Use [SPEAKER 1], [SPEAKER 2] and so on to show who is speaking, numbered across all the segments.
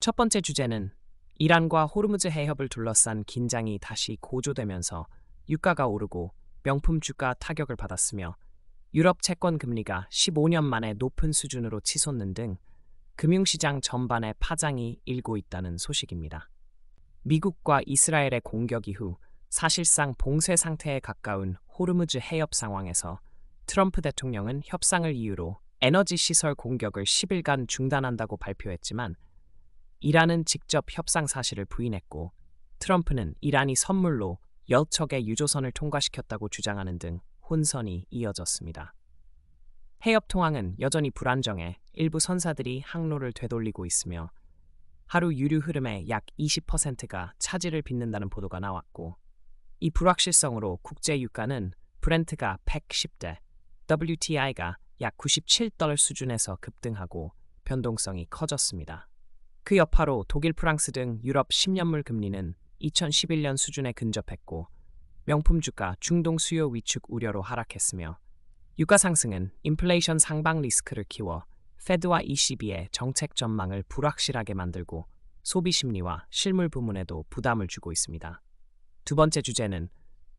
[SPEAKER 1] 첫 번째 주제는 이란과 호르무즈 해협을 둘러싼 긴장이 다시 고조되면서 유가가 오르고 명품 주가 타격을 받았으며 유럽 채권 금리가 15년 만에 높은 수준으로 치솟는 등 금융시장 전반에 파장이 일고 있다는 소식입니다. 미국과 이스라엘의 공격 이후 사실상 봉쇄 상태에 가까운 호르무즈 해협 상황에서 트럼프 대통령은 협상을 이유로 에너지 시설 공격을 10일간 중단한다고 발표했지만 이란은 직접 협상 사실을 부인했고 트럼프는 이란이 선물로 10척의 유조선을 통과시켰다고 주장하는 등 혼선이 이어졌습니다. 해협 통항은 여전히 불안정해 일부 선사들이 항로를 되돌리고 있으며 하루 유류 흐름의 약 20%가 차질을 빚는다는 보도가 나왔고 이 불확실성으로 국제 유가는 브렌트가 110대, WTI가 약 97달러 수준에서 급등하고 변동성이 커졌습니다. 그 여파로 독일, 프랑스 등 유럽 10년물 금리는 2011년 수준에 근접했고 명품 주가 중동 수요 위축 우려로 하락했으며 유가 상승은 인플레이션 상방 리스크를 키워 페드와 ECB의 정책 전망을 불확실하게 만들고 소비 심리와 실물 부문에도 부담을 주고 있습니다. 두 번째 주제는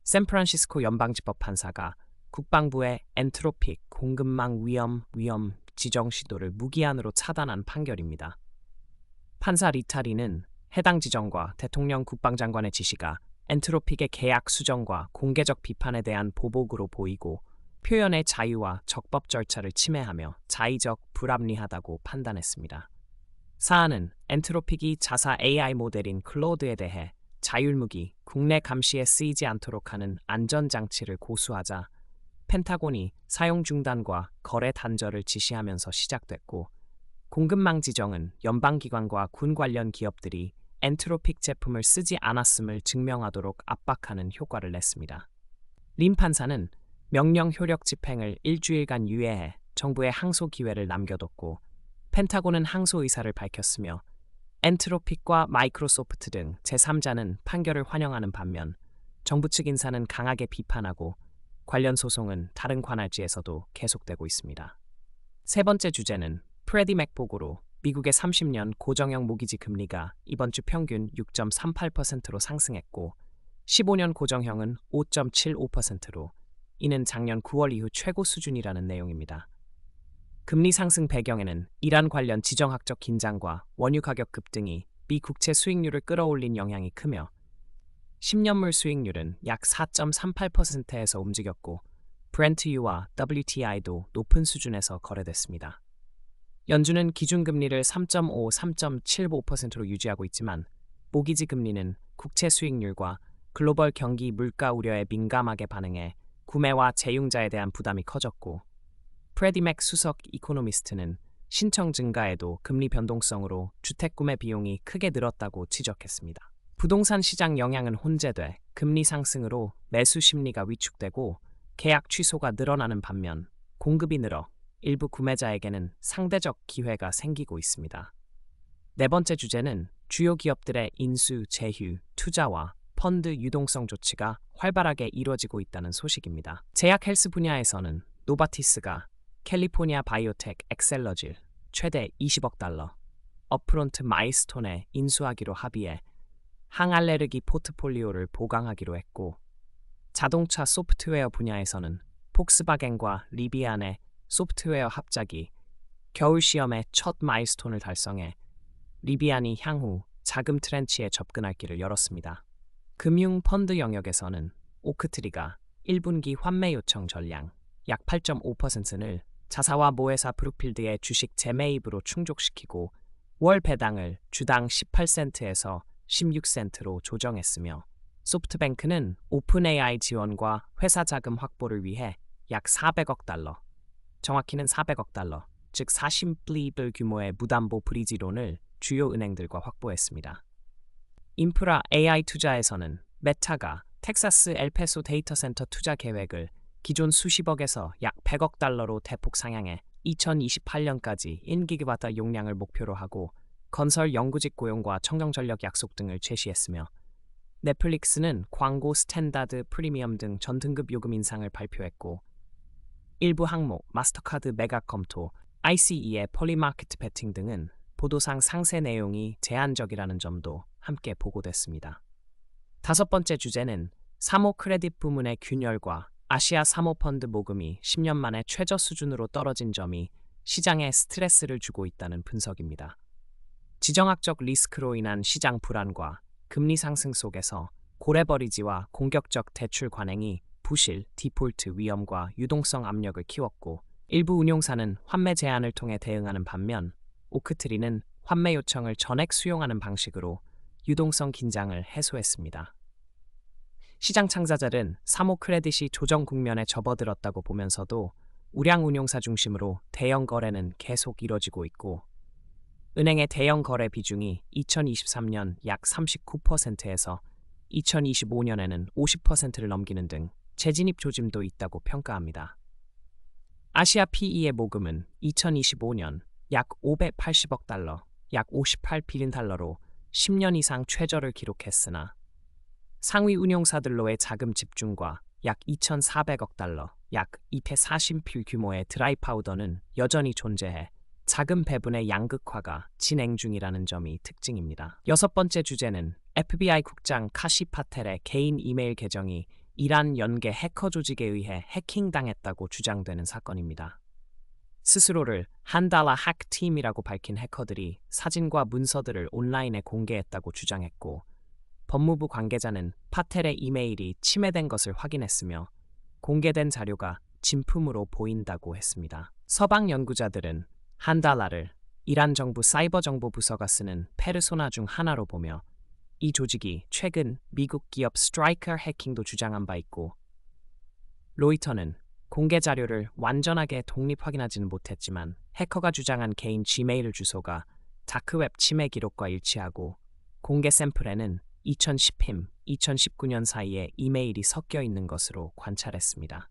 [SPEAKER 1] 샌프란시스코 연방지법 판사가 국방부의 엔트로픽 공급망 위험 지정 시도를 무기한으로 차단한 판결입니다. 판사 리타리는 해당 지정과 대통령 국방장관의 지시가 엔트로픽의 계약 수정과 공개적 비판에 대한 보복으로 보이고 표현의 자유와 적법 절차를 침해하며 자의적 불합리하다고 판단했습니다. 사안은 엔트로픽이 자사 AI 모델인 클로드에 대해 자율무기, 국내 감시에 쓰이지 않도록 하는 안전장치를 고수하자 펜타곤이 사용 중단과 거래 단절을 지시하면서 시작됐고 공급망 지정은 연방기관과 군 관련 기업들이 엔트로픽 제품을 쓰지 않았음을 증명하도록 압박하는 효과를 냈습니다. 림 판사는 명령 효력 집행을 일주일간 유예해 정부에 항소 기회를 남겨뒀고 펜타곤은 항소 의사를 밝혔으며 엔트로픽과 마이크로소프트 등 제3자는 판결을 환영하는 반면 정부 측 인사는 강하게 비판하고 관련 소송은 다른 관할지에서도 계속되고 있습니다. 세 번째 주제는 프레디 맥 보고로 미국의 30년 고정형 모기지 금리가 이번 주 평균 6.38%로 상승했고 15년 고정형은 5.75%로 이는 작년 9월 이후 최고 수준이라는 내용입니다. 금리 상승 배경에는 이란 관련 지정학적 긴장과 원유 가격 급등이 미 국채 수익률을 끌어올린 영향이 크며 10년물 수익률은 약 4.38%에서 움직였고 브렌트유와 WTI도 높은 수준에서 거래됐습니다. 연준은 기준금리를 3.5, 3.75%로 유지하고 있지만 모기지 금리는 국채 수익률과 글로벌 경기 물가 우려에 민감하게 반응해 구매와 재융자에 대한 부담이 커졌고 프레디 맥 수석 이코노미스트는 신청 증가에도 금리 변동성으로 주택 구매 비용이 크게 늘었다고 지적했습니다. 부동산 시장 영향은 혼재돼 금리 상승으로 매수 심리가 위축되고 계약 취소가 늘어나는 반면 공급이 늘어 일부 구매자에게는 상대적 기회가 생기고 있습니다. 네 번째 주제는 주요 기업들의 인수, 제휴, 투자와 펀드 유동성 조치가 활발하게 이루어지고 있다는 소식입니다. 제약 헬스 분야에서는 노바티스가 캘리포니아 바이오텍 엑셀러질 최대 20억 달러, 업프론트 마일스톤에 인수하기로 합의해 항알레르기 포트폴리오를 보강하기로 했고 자동차 소프트웨어 분야에서는 폭스바겐과 리비안의 소프트웨어 합작이 겨울 시험의 첫 마일스톤을 달성해 리비안이 향후 자금 트렌치에 접근할 길을 열었습니다. 금융 펀드 영역에서는 오크트리가 1분기 환매 요청 전량 약 8.5%를 자사와 모회사 브룩필드의 주식 재매입으로 충족시키고 월 배당을 주당 18센트에서 16센트로 조정했으며 소프트뱅크는 오픈 AI 지원과 회사 자금 확보를 위해 약 400억 달러, 정확히는 400억 달러, 즉 40빌리언 규모의 무담보 브리지론을 주요 은행들과 확보했습니다. 인프라 AI 투자에서는 메타가 텍사스 엘페소 데이터 센터 투자 계획을 기존 수십억에서 약 100억 달러로 대폭 상향해 2028년까지 1기가와트 용량을 목표로 하고 건설 연구직 고용과 청정전력 약속 등을 제시했으며 넷플릭스는 광고 스탠다드 프리미엄 등 전 등급 요금 인상을 발표했고 일부 항목 마스터카드 매각 검토, ICE의 폴리마켓 베팅 등은 보도상 상세 내용이 제한적이라는 점도 함께 보고됐습니다. 다섯 번째 주제는 사모 크레딧 부문의 균열과 아시아 사모펀드 모금이 10년 만에 최저 수준으로 떨어진 점이 시장에 스트레스를 주고 있다는 분석입니다. 지정학적 리스크로 인한 시장 불안과 금리 상승 속에서 고래버리지와 공격적 대출 관행이 부실, 디폴트 위험과 유동성 압력을 키웠고, 일부 운용사는 환매 제한을 통해 대응하는 반면 오크트리는 환매 요청을 전액 수용하는 방식으로 유동성 긴장을 해소했습니다. 시장 창자들은 사모 크레딧이 조정 국면에 접어들었다고 보면서도 우량 운용사 중심으로 대형 거래는 계속 이뤄지고 있고, 은행의 대형 거래 비중이 2023년 약 39%에서 2025년에는 50%를 넘기는 등 재진입 조짐도 있다고 평가합니다. 아시아 PE의 모금은 2025년 약 580억 달러, 약 58빌리언 달러로 10년 이상 최저를 기록했으나 상위 운용사들로의 자금 집중과 약 2,400억 달러, 약 240빌 규모의 드라이 파우더는 여전히 존재해 자금 배분의 양극화가 진행 중이라는 점이 특징입니다. 여섯 번째 주제는 FBI 국장 카시 파텔의 개인 이메일 계정이 이란 연계 해커 조직에 의해 해킹당했다고 주장되는 사건입니다. 스스로를 한달러 핵팀이라고 밝힌 해커들이 사진과 문서들을 온라인에 공개했다고 주장했고, 법무부 관계자는 파텔의 이메일이 침해된 것을 확인했으며 공개된 자료가 진품으로 보인다고 했습니다. 서방 연구자들은 한달러를 이란 정부 사이버 정보 부서가 쓰는 페르소나 중 하나로 보며 이 조직이 최근 미국 기업 스트라이커 해킹도 주장한 바 있고, 로이터는 공개 자료를 완전하게 독립 확인하지는 못했지만 해커가 주장한 개인 지메일 주소가 다크웹 침해 기록과 일치하고 공개 샘플에는 2010임, 2019년 사이에 이메일이 섞여 있는 것으로 관찰했습니다.